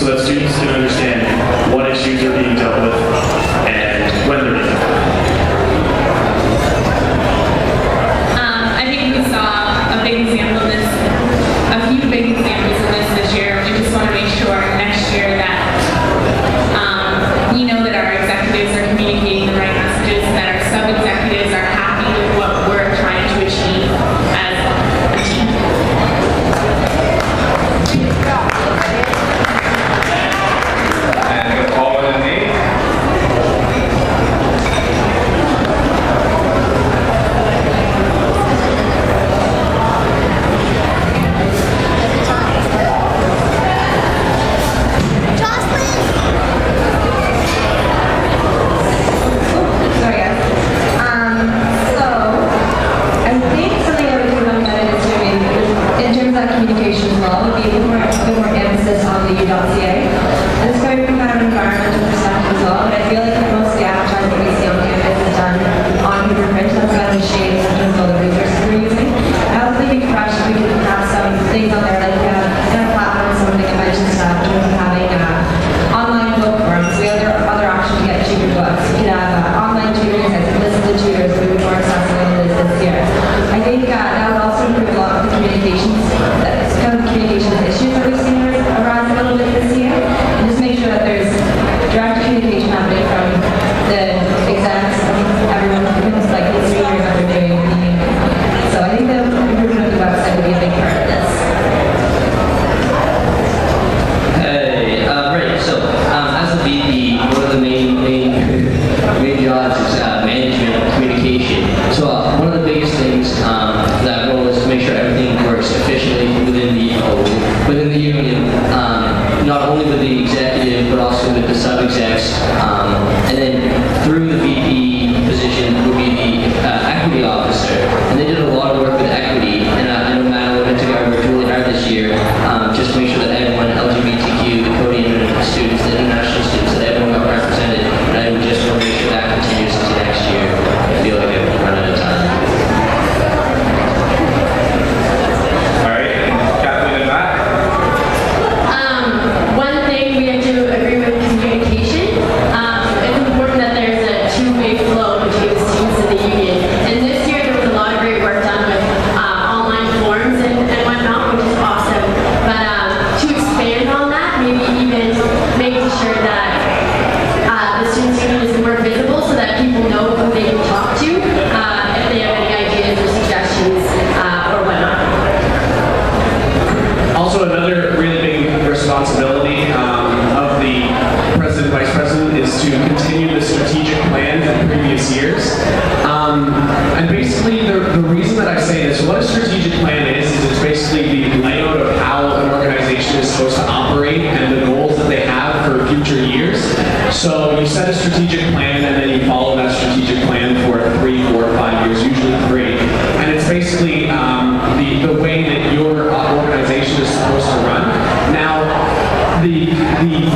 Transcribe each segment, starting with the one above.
so that students can understand what issues are being dealt with and when they're being dealt with. I think we saw a big example of this, a few big examples of this year. We just want to make sure next year that we know that our executives are communicating the right messages, that our sub-executives are happy with what we're trying to achieve as a team. And follow the name. Communication as well would be a bit more emphasis on the U.ca. And it's coming from kind of an environmental perspective as well, but I feel like most of the advertising that we see on campus is done on paper print. That's kind of a shame in terms of all the resources we're using. I also think it'd be fresh if we could have some things on there like in a platform, someone that mentioned stuff in terms of having online book forums. We have other options to get cheaper books. We could have online tutoring sites, listen to tutors, so we'd be more accessible than it is this year. I think that would also improve a lot of the communications issues that we've seen arise a little bit this year, and just make sure that there's direct communication happening from the execs and everyone who's like the seniors that they're doing. So I think the improvement of the website would be a big part of this. Hey, right. So as the VP, one of the main jobs is management communication. So one of the biggest things that role is to make sure everything works efficiently within the union, not only with the executive but also with the sub-execs, and then through the VP position would be the equity officer. And they did a lot of work with equity, and I know Matt and Lorenzo worked really hard this year just to make sure that everyone, LGBTQ, the Cody students, the international students, that everyone got represented. And I would just want to make sure that continues into next year. I feel like I've run out of time. And basically, the reason that I say this, what a strategic plan is it's basically the layout of how an organization is supposed to operate and the goals that they have for future years. So you set a strategic plan and then you follow that strategic plan for 3, 4, 5 years, usually 3. And it's basically the way that your organization is supposed to run. Now, the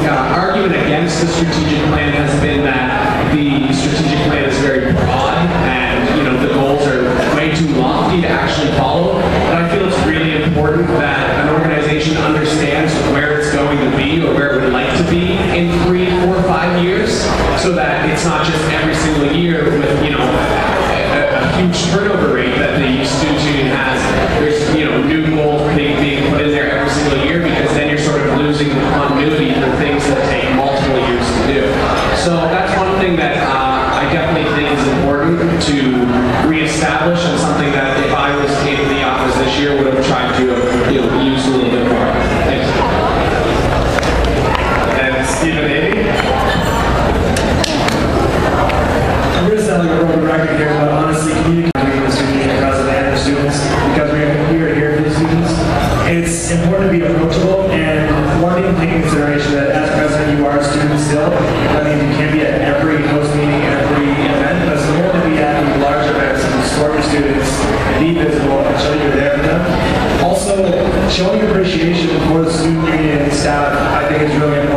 argument against the strategic plan has been that the strategic plan is very broad and the goals are way too lofty to actually follow. But I feel it's really important that an organization understands where it's going to be or where it would like to be in 3, 4, 5 years, so that it's not just every single year with a huge turnover rate that the student union has. There's new goals being put in there every single year, because then you're sort of losing the continuity for things that take multiple years to do. So that's one thing that I definitely think is important to reestablish, and something that if I was in the office this year would have tried to use a little bit more. Thanks. And Stephen Amy. I'm going to sound like a broken record here, but honestly, communicating with the student president and the students, because we are here for the students, it's important to be approachable. And one thing to take into consideration, that as president you are a student still. That means you can't be at every host meeting, every event, but it's important to be at these large events and support your students, be visible, and show you're there for them. Also, showing appreciation for the student union and staff, I think, is really important.